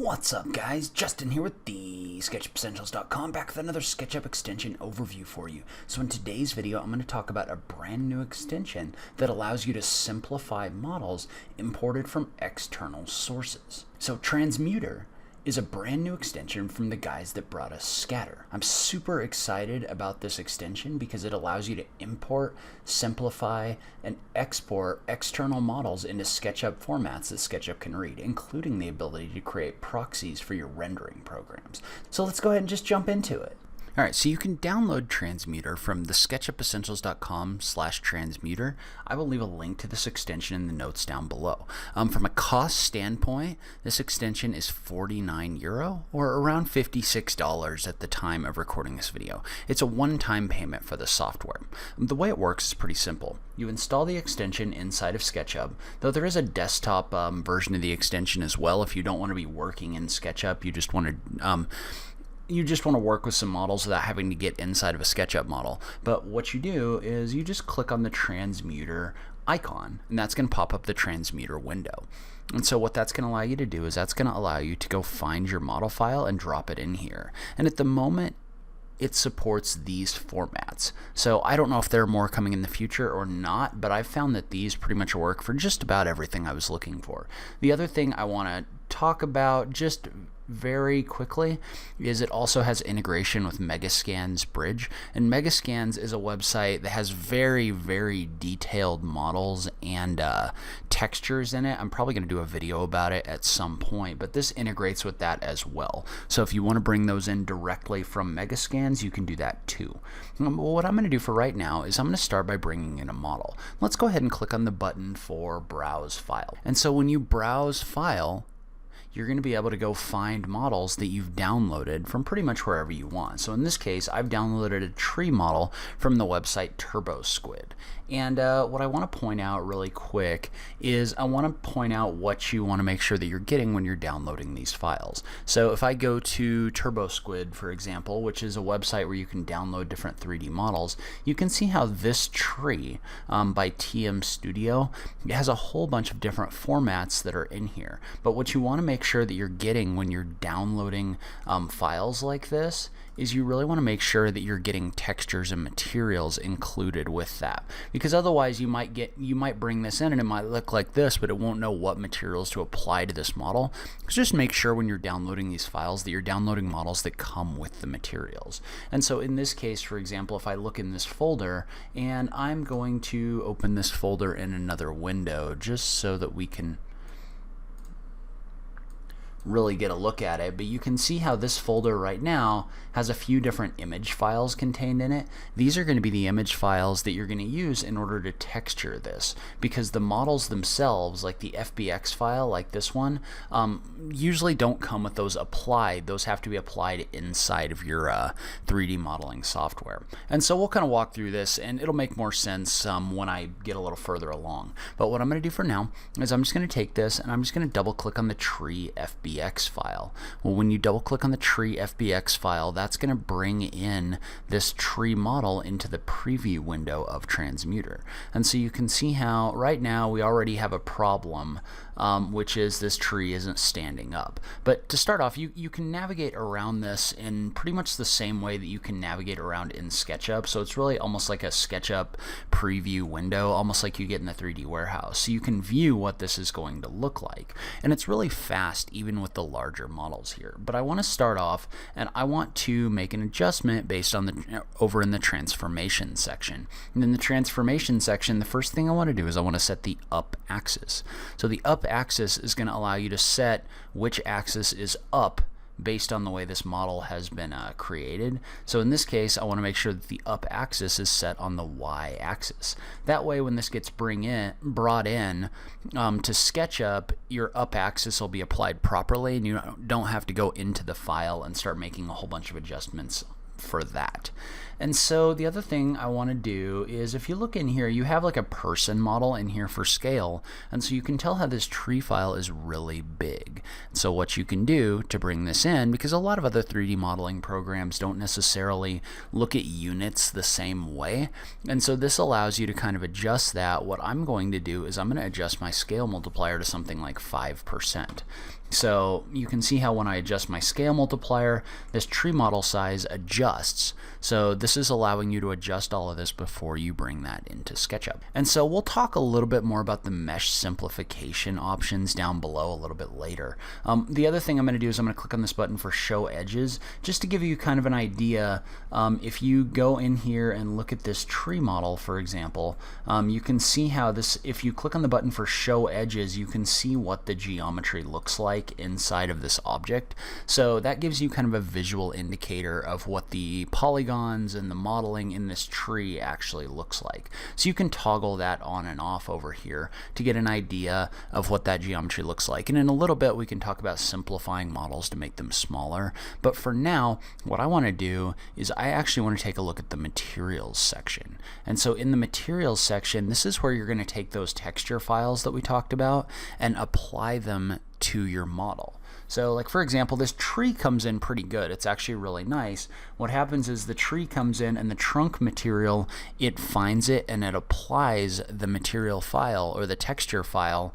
What's up, guys? Justin here with TheSketchUpEssentials.com, back with another SketchUp extension overview for you. So in today's video, I'm going to talk about a brand new extension that allows you to simplify models imported from external sources. So Transmutr is a brand new extension from the guys that brought us Skatter. I'm super excited about this extension because it allows you to import, simplify, and export external models into SketchUp formats that SketchUp can read, including the ability to create proxies for your rendering programs. So let's go ahead and just jump into it. All right, so you can download Transmutr from the SketchUpEssentials.com/Transmutr. I will leave a link to this extension in the notes down below. From a cost standpoint, this extension is €49 or around $56 at the time of recording this video. It's a one-time payment for the software. The way it works is pretty simple. You install the extension inside of SketchUp, though there is a desktop version of the extension as well if you don't want to be working in SketchUp. You just want to work with some models without having to get inside of a SketchUp model. But what you do is you just click on the Transmutr icon, and that's going to pop up the Transmutr window. And so what that's going to allow you to do is that's going to allow you to go find your model file and drop it in here. And at the moment, it supports these formats. So I don't know if there are more coming in the future or not, but I've found that these pretty much work for just about everything I was looking for. The other thing I want to talk about just very quickly is it also has integration with Megascan's Bridge, and Megascans is a website that has very, very detailed models and textures in it. I'm probably going to do a video about it at some point, but this integrates with that as well. So if you want to bring those in directly from Megascans, you can do that too. What I'm going to do for right now is I'm going to start by bringing in a model. Let's go ahead and click on the button for Browse File. And so when you browse File, you're going to be able to go find models that you've downloaded from pretty much wherever you want. So in this case, I've downloaded a tree model from the website TurboSquid. And what I want to point out really quick is I want to point out what you want to make sure that you're getting when you're downloading these files. So if I go to TurboSquid, for example, which is a website where you can download different 3D models, you can see how this tree by TM Studio, it has a whole bunch of different formats that are in here. But what you want to make sure that you're getting when you're downloading files like this is you really want to make sure that you're getting textures and materials included with that, because otherwise you might bring this in and it might look like this, but it won't know what materials to apply to this model. So just make sure when you're downloading these files that you're downloading models that come with the materials. And so in this case, for example, if I look in this folder, and I'm going to open this folder in another window just so that we can really get a look at it, but you can see how this folder right now has a few different image files contained in it. These are going to be the image files that you're going to use in order to texture this, because the models themselves, like the FBX file like this one, usually don't come with those applied. Those have to be applied inside of your 3D modeling software. And so we'll kind of walk through this, and it'll make more sense when I get a little further along. But what I'm going to do for now is I'm just going to take this and I'm just going to double click on the tree FBX file. Well, when you double click on the tree FBX file, that's going to bring in this tree model into the preview window of Transmutr. And so you can see how right now we already have a problem, which is this tree isn't standing up. But to start off, you can navigate around this in pretty much the same way that you can navigate around in SketchUp. So it's really almost like a SketchUp preview window, almost like you get in the 3D warehouse. So you can view what this is going to look like. And it's really fast even with the larger models here. But I want to start off and I want to make an adjustment based on the over in the transformation section. And in the transformation section, the first thing I want to do is I want to set the up axis. So the up axis is going to allow you to set which axis is up based on the way this model has been created. So in this case, I want to make sure that the up axis is set on the Y axis. That way, when this gets brought in to SketchUp, your up axis will be applied properly, and you don't have to go into the file and start making a whole bunch of adjustments for that. And so the other thing I want to do is, if you look in here, you have like a person model in here for scale, and so you can tell how this tree file is really big. So what you can do to bring this in, because a lot of other 3D modeling programs don't necessarily look at units the same way, and so this allows you to kind of adjust that. What I'm going to do is I'm going to adjust my scale multiplier to something like 5%. So you can see how when I adjust my scale multiplier, this tree model size adjusts. So this is allowing you to adjust all of this before you bring that into SketchUp. And so we'll talk a little bit more about the mesh simplification options down below a little bit later. The other thing I'm going to do is I'm going to click on this button for show edges, just to give you kind of an idea. If you go in here and look at this tree model, for example, you can see how this, if you click on the button for show edges, you can see what the geometry looks like inside of this object. So that gives you kind of a visual indicator of what the polygons and the modeling in this tree actually looks like. So you can toggle that on and off over here to get an idea of what that geometry looks like. And in a little bit we can talk about simplifying models to make them smaller. But for now, what I want to do is I actually want to take a look at the materials section. And so in the materials section, this is where you're going to take those texture files that we talked about and apply them to your model. So like for example, this tree comes in pretty good. It's actually really nice. What happens is the tree comes in and the trunk material, it finds it and it applies the material file or the texture file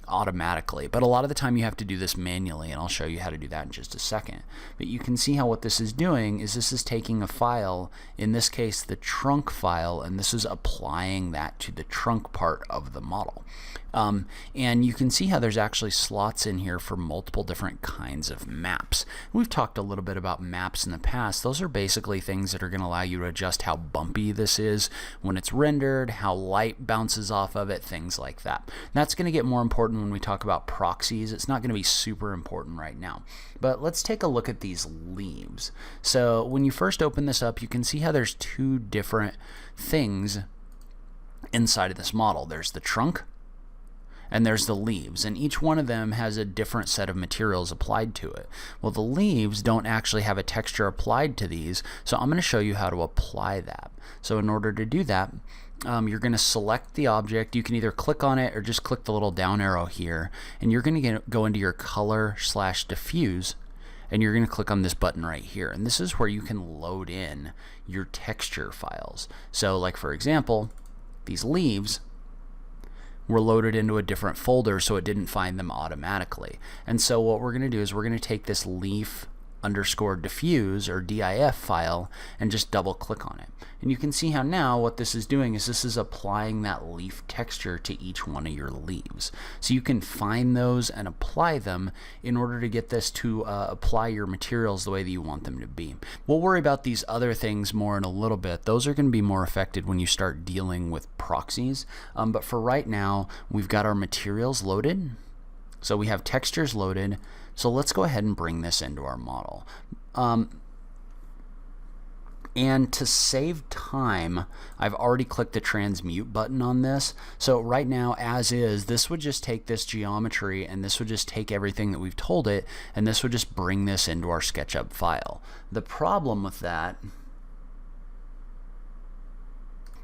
automatically. But a lot of the time you have to do this manually, and I'll show you how to do that in just a second. But you can see how what this is doing is this is taking a file, in this case the trunk file, and this is applying that to the trunk part of the model. And you can see how there's actually slots in here for multiple different kinds of maps. We've talked a little bit about maps in the past. Those are basically things that are going to allow you to adjust how bumpy this is when it's rendered, how light bounces off of it, things like that. That's going to get more important when we talk about proxies. It's not going to be super important right now. But let's take a look at these leaves. So when you first open this up, you can see how there's two different things inside of this model. There's the trunk and there's the leaves, and each one of them has a different set of materials applied to it. Well, the leaves don't actually have a texture applied to these, so I'm going to show you how to apply that. So in order to do that, you're going to select the object. You can either click on it or just click the little down arrow here, and you're going to go into your color/diffuse, and you're going to click on this button right here, and this is where you can load in your texture files. So like for example, these leaves were loaded into a different folder, so it didn't find them automatically. And so what we're going to do is we're going to take this leaf_diffuse or DIF file and just double click on it. And you can see how now what this is doing is this is applying that leaf texture to each one of your leaves. So you can find those and apply them in order to get this to apply your materials the way that you want them to be. We'll worry about these other things more in a little bit. Those are going to be more affected when you start dealing with proxies. But for right now, we've got our materials loaded. So we have textures loaded. So let's go ahead and bring this into our model. And to save time, I've already clicked the transmute button on this. So right now, as is, this would just take this geometry and this would just take everything that we've told it, and this would just bring this into our SketchUp file. The problem with that,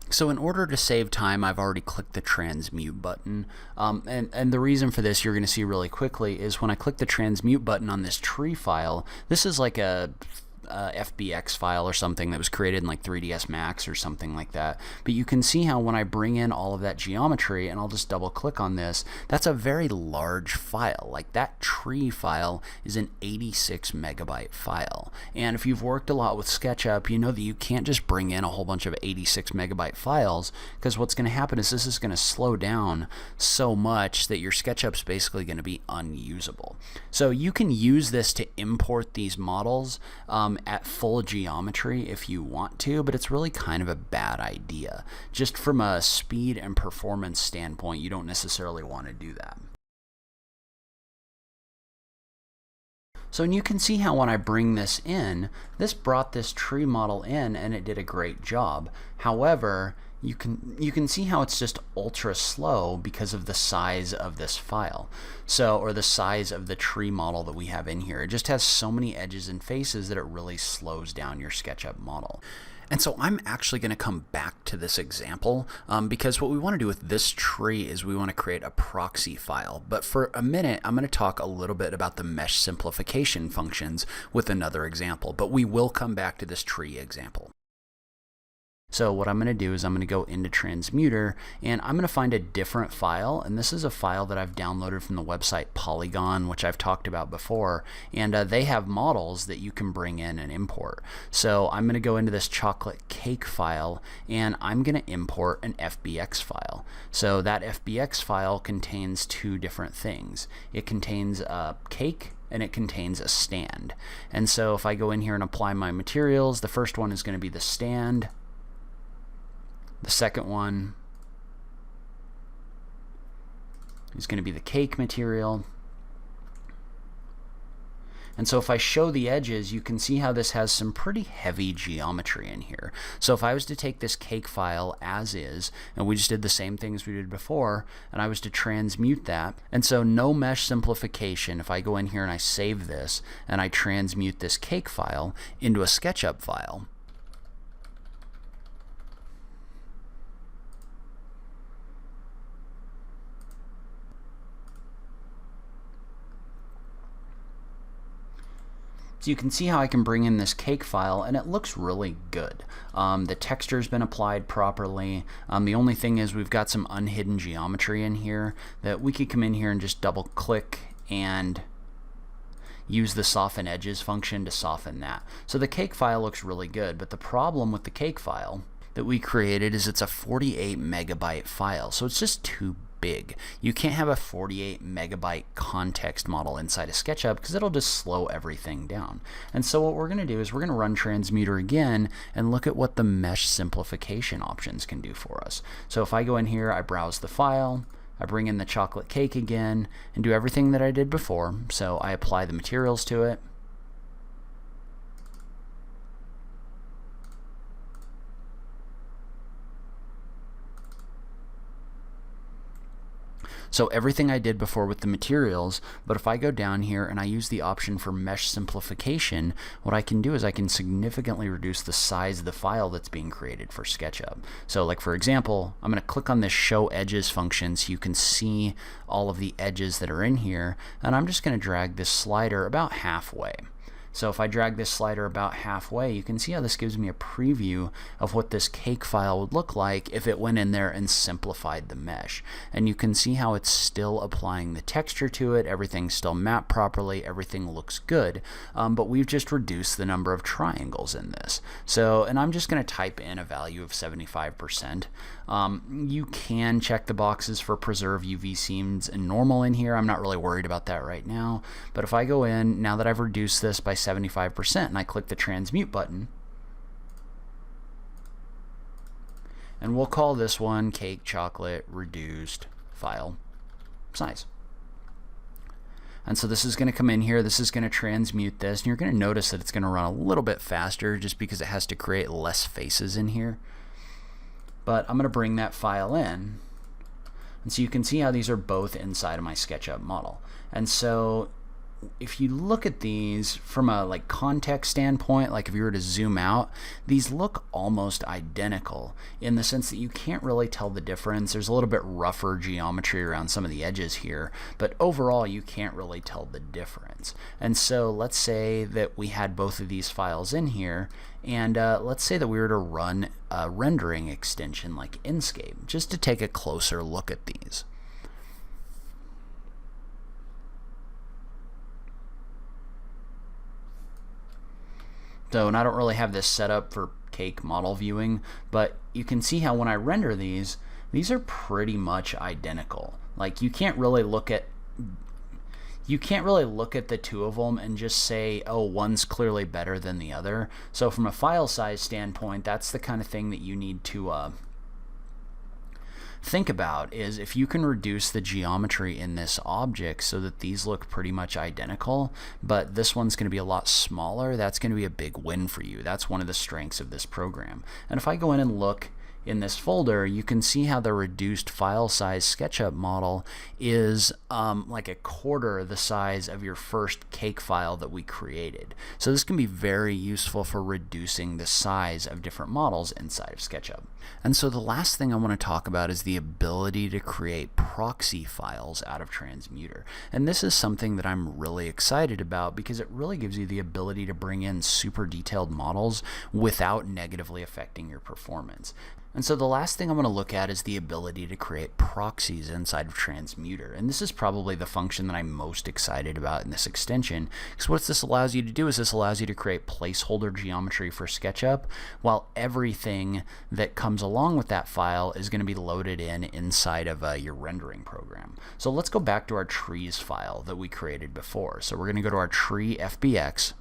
so in order to save time, I've already clicked the transmute button. And the reason for this, you're going to see really quickly, is when I click the transmute button on this tree file, this is like a FBX file or something that was created in like 3ds Max or something like that. But you can see how when I bring in all of that geometry, and I'll just double click on this, that's a very large file. Like that tree file is an 86 megabyte file. And if you've worked a lot with SketchUp, you know that you can't just bring in a whole bunch of 86 megabyte files, because what's going to happen is this is going to slow down so much that your SketchUp's basically going to be unusable. So you can use this to import these models at full geometry if you want to, but it's really kind of a bad idea. Just from a speed and performance standpoint, you don't necessarily want to do that. So you can see how when I bring this in, this brought this tree model in and it did a great job. However, you can see how it's just ultra slow because of the size of this file. So, or the size of the tree model that we have in here. It just has so many edges and faces that it really slows down your SketchUp model. And so I'm actually going to come back to this example because what we want to do with this tree is we want to create a proxy file. But for a minute, I'm going to talk a little bit about the mesh simplification functions with another example. But we will come back to this tree example. So what I'm going to do is I'm going to go into Transmutr, and I'm going to find a different file, and this is a file that I've downloaded from the website Poliigon, which I've talked about before, and they have models that you can bring in and import. So I'm going to go into this chocolate cake file, and I'm going to import an FBX file. So that FBX file contains two different things. It contains a cake and it contains a stand. And so if I go in here and apply my materials, the first one is going to be the stand. The second one is going to be the cake material. And so if I show the edges, you can see how this has some pretty heavy geometry in here. So if I was to take this cake file as is, and we just did the same things we did before, and I was to transmute that, and so no mesh simplification, if I go in here and I save this, and I transmute this cake file into a SketchUp file, so you can see how I can bring in this cake file, and it looks really good. The texture's been applied properly. The only thing is we've got some unhidden geometry in here that we could come in here and just double click and use the soften edges function to soften that. So the cake file looks really good, but the problem with the cake file that we created is it's a 48 megabyte file, so it's just too big. You can't have a 48 megabyte context model inside of SketchUp because it'll just slow everything down. And so what we're going to do is we're going to run Transmutr again and look at what the mesh simplification options can do for us. So if I go in here, I browse the file, I bring in the chocolate cake again and do everything that I did before. So I apply the materials to it. So everything I did before with the materials, but if I go down here and I use the option for mesh simplification, what I can do is I can significantly reduce the size of the file that's being created for SketchUp. So like for example, I'm going to click on this show edges function so you can see all of the edges that are in here, and I'm just going to drag this slider about halfway. So if I drag this slider about halfway, you can see how this gives me a preview of what this cake file would look like if it went in there and simplified the mesh. And you can see how it's still applying the texture to it, everything's still mapped properly, everything looks good, but we've just reduced the number of triangles in this. So, and I'm just going to type in a value of 75%. You can check the boxes for preserve UV seams and normal in here. I'm not really worried about that right now, but if I go in, now that I've reduced this by 75% and I click the transmute button, and we'll call this one cake chocolate reduced file size. And so this is going to come in here, this is going to transmute this, and you're going to notice that it's going to run a little bit faster just because it has to create less faces in here. But I'm going to bring that file in, and so you can see how these are both inside of my SketchUp model. And so if you look at these from a like context standpoint, like if you were to zoom out, these look almost identical in the sense that you can't really tell the difference. There's a little bit rougher geometry around some of the edges here, but overall you can't really tell the difference. And so let's say that we had both of these files in here, and let's say that we were to run a rendering extension like Inkscape just to take a closer look at these. So, and I don't really have this set up for cake model viewing, but you can see how when I render these are pretty much identical. Like you can't really look at the two of them and just say, oh, one's clearly better than the other. So from a file size standpoint, that's the kind of thing that you need to think about, is if you can reduce the geometry in this object so that these look pretty much identical, but this one's going to be a lot smaller, that's going to be a big win for you. That's one of the strengths of this program. And if I go in and look in this folder, you can see how the reduced file size SketchUp model is like a quarter the size of your first cake file that we created. So this can be very useful for reducing the size of different models inside of SketchUp. And so the last thing I want to talk about is the ability to create proxy files out of Transmutr. And this is something that I'm really excited about because it really gives you the ability to bring in super detailed models without negatively affecting your performance. And so the last thing I'm going to look at is the ability to create proxies inside of Transmutr. And this is probably the function that I'm most excited about in this extension, because what this allows you to do is this allows you to create placeholder geometry for SketchUp, while everything that comes along with that file is going to be loaded inside of your rendering program. So let's go back to our trees file that we created before. So we're going to go to our tree FBX.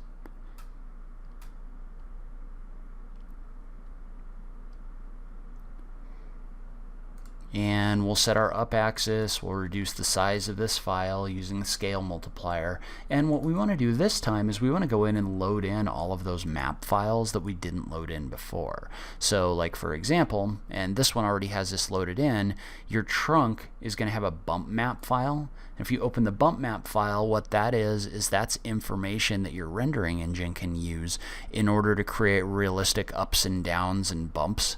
And we'll set our up axis, we'll reduce the size of this file using the scale multiplier. And what we want to do this time is we want to go in and load in all of those map files that we didn't load in before. So like for example, and this one already has this loaded in, your trunk is going to have a bump map file. If you open the bump map file, what that is that's information that your rendering engine can use in order to create realistic ups and downs and bumps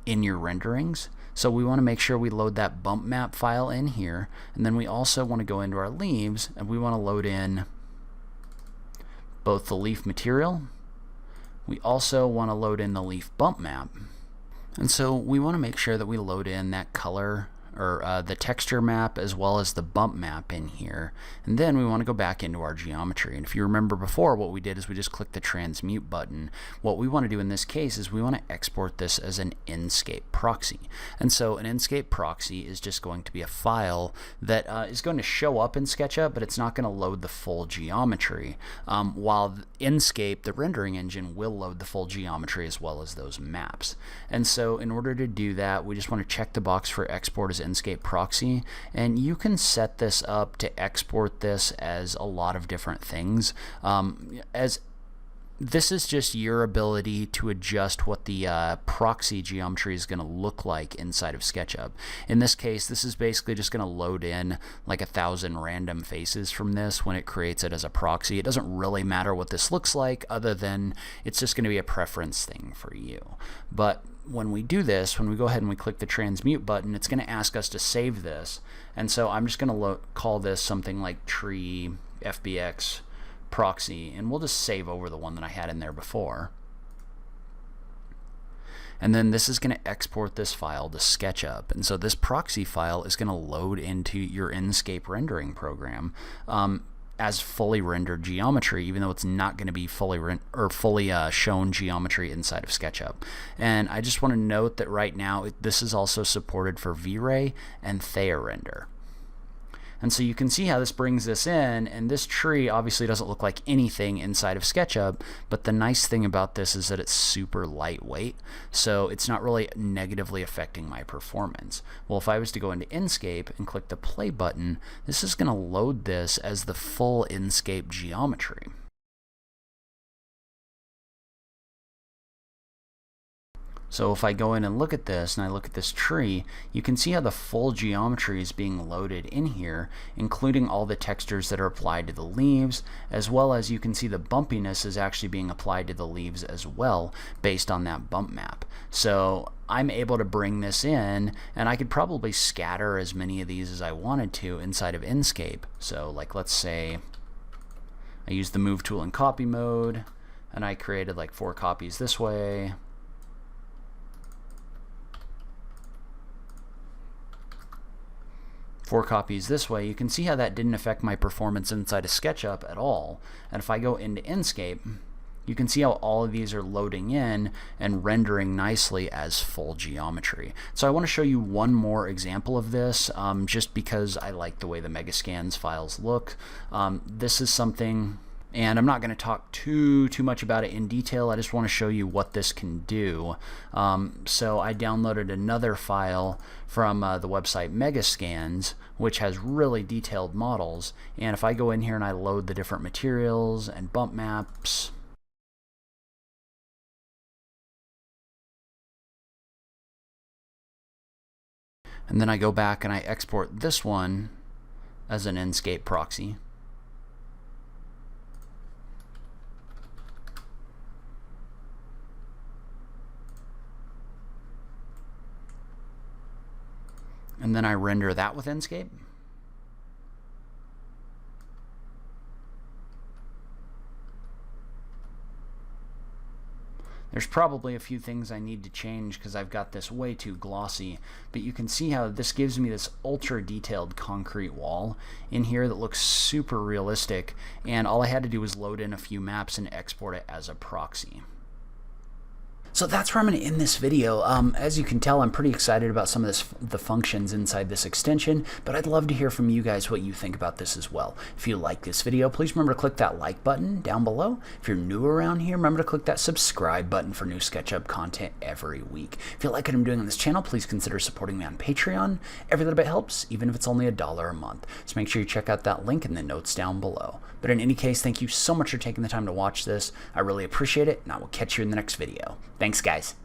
in your renderings. So we want to make sure we load that bump map file in here, and then we also want to go into our leaves and we want to load in both the leaf material. We also want to load in the leaf bump map. And so we want to make sure that we load in that color or the texture map as well as the bump map in here, and then we want to go back into our geometry. And if you remember before, what we did is we just clicked the transmute button. What we want to do in this case is we want to export this as an Inkscape proxy. And so an Inkscape proxy is just going to be a file that is going to show up in SketchUp, but it's not going to load the full geometry, while Inkscape, the rendering engine, will load the full geometry as well as those maps. And so in order to do that, we just want to check the box for export as Inkscape proxy, and you can set this up to export this as a lot of different things. As this is just your ability to adjust what the proxy geometry is going to look like inside of SketchUp. In this case, this is basically just going to load in like 1,000 random faces from this when it creates it as a proxy. It doesn't really matter what this looks like, other than it's just going to be a preference thing for you. But when we do this, when we go ahead and we click the transmute button, it's going to ask us to save this. And so I'm just going to call this something like tree FBX proxy, and we'll just save over the one that I had in there before. And then this is going to export this file to SketchUp. And so this proxy file is going to load into your Inkscape rendering program as fully rendered geometry, even though it's not going to be fully shown geometry inside of SketchUp. And I just want to note that right now this is also supported for V-Ray and TheRender. And so you can see how this brings this in, and this tree obviously doesn't look like anything inside of SketchUp, but the nice thing about this is that it's super lightweight, so it's not really negatively affecting my performance. Well, if I was to go into Inkscape and click the play button, this is going to load this as the full Inkscape geometry. So if I go in and look at this, and I look at this tree, you can see how the full geometry is being loaded in here, including all the textures that are applied to the leaves, as well as you can see the bumpiness is actually being applied to the leaves as well, based on that bump map. So I'm able to bring this in, and I could probably scatter as many of these as I wanted to inside of Inkscape. So like, let's say I use the move tool in copy mode, and I created like 4 copies this way, 4 copies this way. You can see how that didn't affect my performance inside of SketchUp at all. And if I go into Inkscape, you can see how all of these are loading in and rendering nicely as full geometry. So I want to show you one more example of this, just because I like the way the Megascans files look. This is something, and I'm not going to talk too much about it in detail. I just want to show you what this can do. So I downloaded another file from the website Megascans, which has really detailed models. And if I go in here and I load the different materials and bump maps, And then I go back and I export this one as an Inkscape proxy. And then I render that with Inkscape. There's probably a few things I need to change because I've got this way too glossy, but you can see how this gives me this ultra detailed concrete wall in here that looks super realistic, and all I had to do was load in a few maps and export it as a proxy. So that's where I'm going to end this video. As you can tell, I'm pretty excited about some of the functions inside this extension, but I'd love to hear from you guys what you think about this as well. If you like this video, please remember to click that like button down below. If you're new around here, remember to click that subscribe button for new SketchUp content every week. If you like what I'm doing on this channel, please consider supporting me on Patreon. Every little bit helps, even if it's only $1 a month. So make sure you check out that link in the notes down below. But in any case, thank you so much for taking the time to watch this. I really appreciate it, and I will catch you in the next video. Thanks, guys.